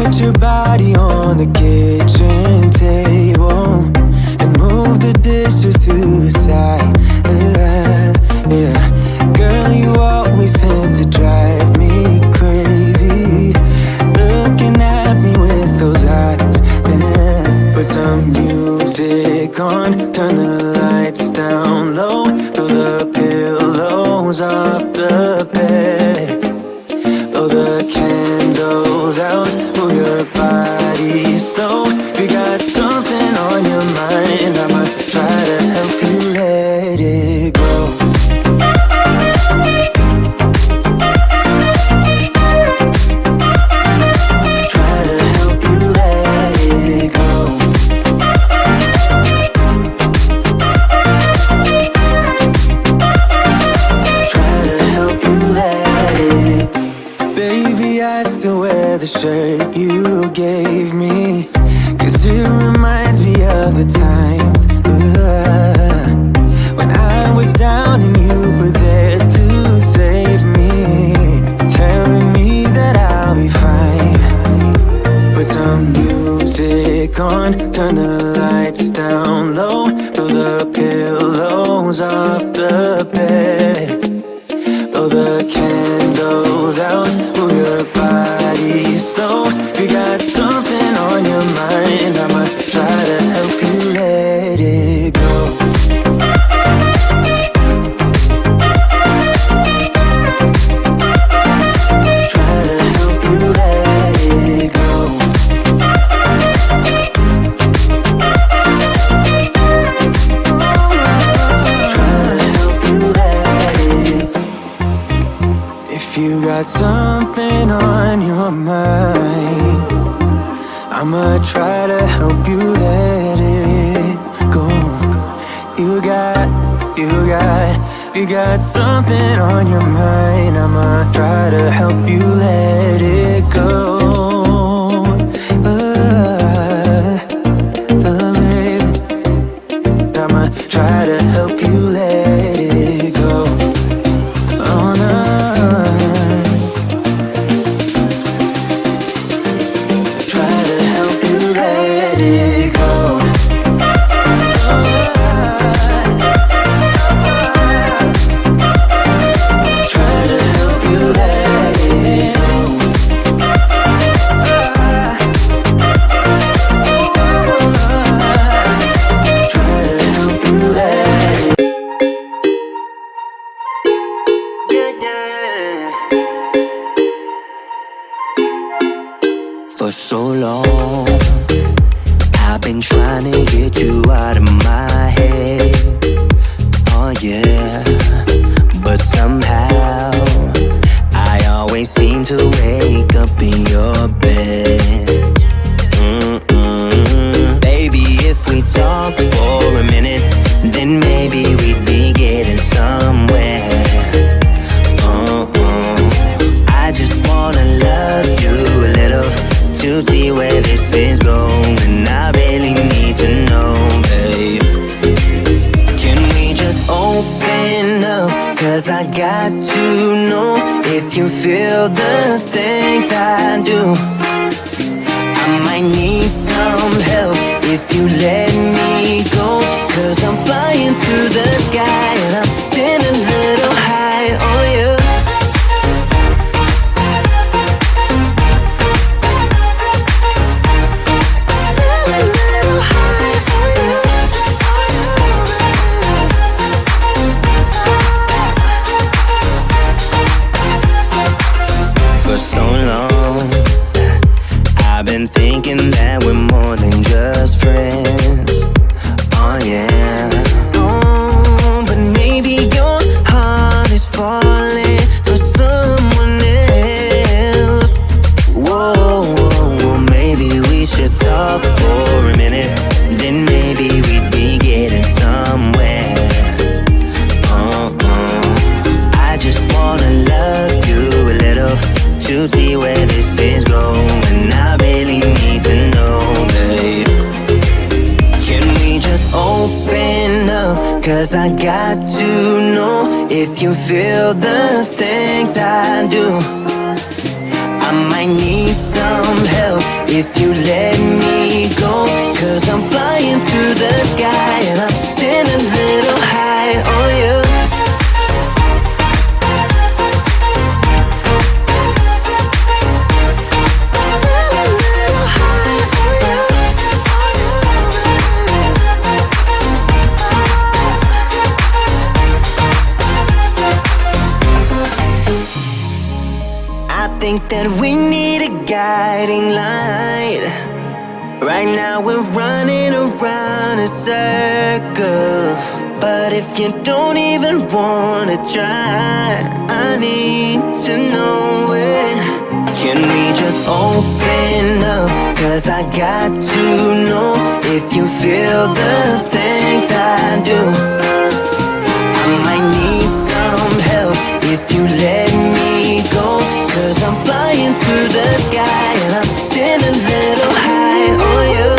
Put your body on the kitchen table and move the dishes to the side. Yeah. Girl, you always tend to drive me crazy, looking at me with those eyes. Yeah. Put some music on, turn the lights down low, throw the pillows off the bed, blow the candles out, move your body slow. You got something on your mind, I'ma try to help you let it go. Try to help you let it go. Try to help you let it. Baby, I still wear the shirt you gave me, 'cause it reminds me of the times when I was down and you were there to save me, telling me that I'll be fine. Put some music on, turn the lights down low, throw the pillows off the bed, blow the candles out, move your body slow. You got something on your mind, I'ma try to help you let it go. Try to help you let it go. Try to help you let it. If you got something on your mind, I'ma try to help you let it go. You got something on your mind, I'ma try to help you let it go. Baby, I'ma try to help you let it go. Oh no. Try to help you let it go. Try to help you let it go. Try to help you let it go. For so long, I've been trying to get you out of my head. Oh yeah, but somehow I always seem to wake up in your bed. Baby, if we talk for a minute, then maybe we'd be getting somewhere. I just wanna love you a little to see where this is going. I really need to know, babe. Can we just open up? 'Cause I got to know if you feel the things I do. I might need some help if you let me go, 'cause I'm flying through the sky and I'm still a little high on you. For so long, I've been thinking that we're more than just friends. Oh yeah. Oh, but maybe your heart is falling for someone else. Whoa, maybe we should talk for a minute, then maybe we'd be getting somewhere. I just wanna love you a little to see where this is going. I really need to know, babe. Can we just open up? 'Cause I got to know if you feel the things I do. I might need some help if you let me go. 'Cause I'm flying through the sky and I'm sitting a little high on you. I think that we need a guiding light. Right now we're running around in circles, but if you don't even wanna try, I need to know it. Can we just open up? 'Cause I got to know if you feel the things I do. I might need some help if you let me go. 'Cause I'm flying through the sky and I'm still a little high on you.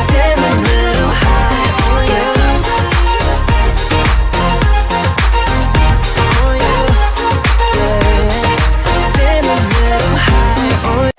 Still a little high on you. On you, yeah. Still a little high on you.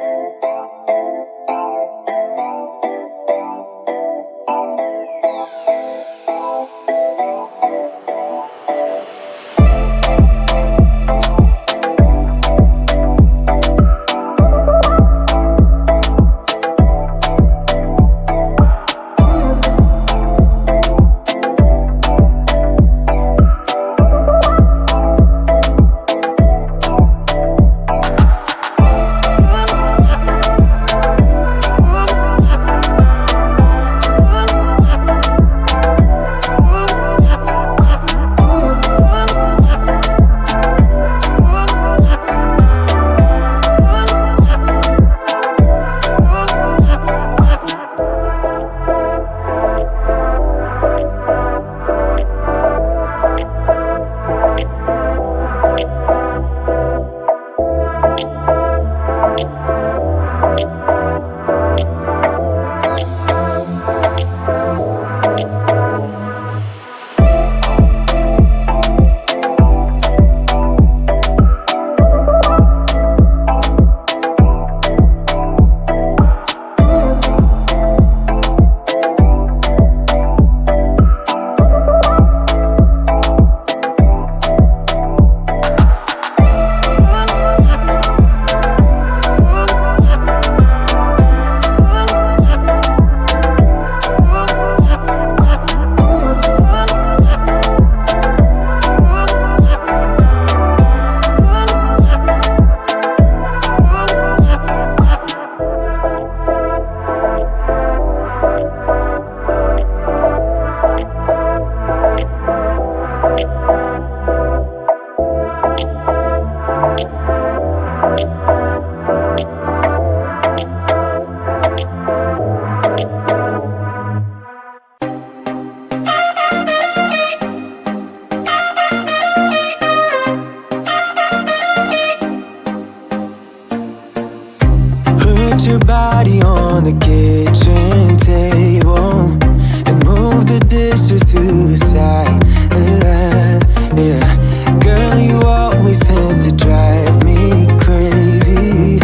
Put your body on the kitchen table and move the dishes to the side. Yeah, girl, you always tend to drive me crazy,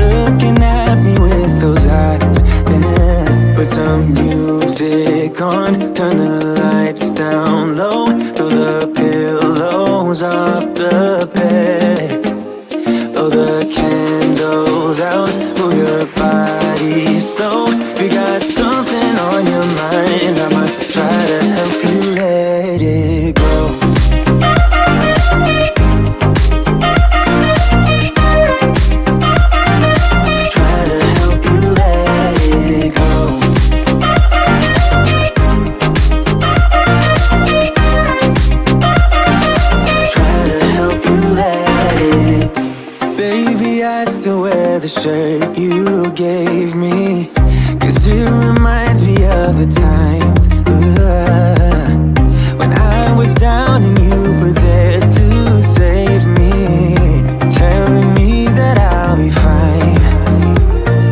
looking at me with those eyes. Yeah. Put some music on, turn the lights down low, throw the pillows off the bed, blow the candles out, move your body slow. We got something on your mind, I'ma try to help you let it go. Try to help you let it go. Try to help you let it. Baby, I still wear the shirt you gave me, 'cause it reminds me of the times when I was down and you were there to save me, telling me that I'll be fine.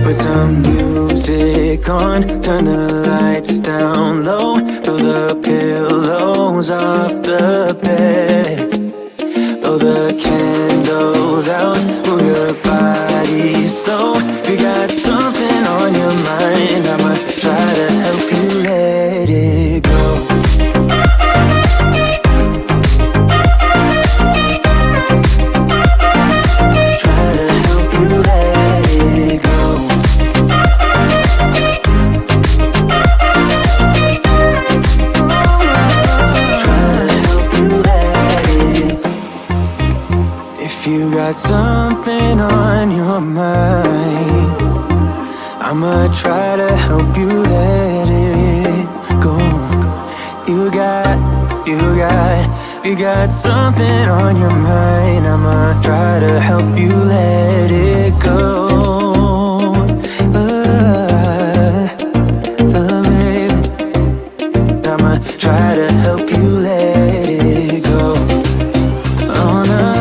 Put some music on, turn the lights down low, throw the pillows off the bed, candles out, move your body slow. If you got something on your mind, I'ma try to help you let it go. Try to help you let it go. If you got something on your mind, I'ma try to help you let it go. You got something on your mind, I'ma try to help you let it go. Baby, I'ma try to help you let it go. Oh no.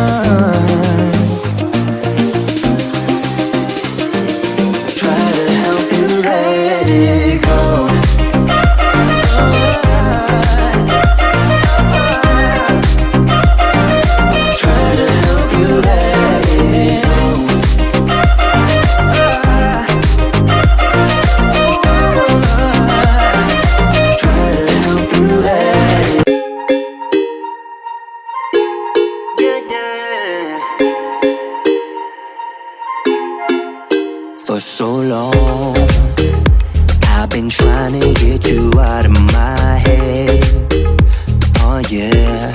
For so long, I've been trying to get you out of my head. Oh yeah,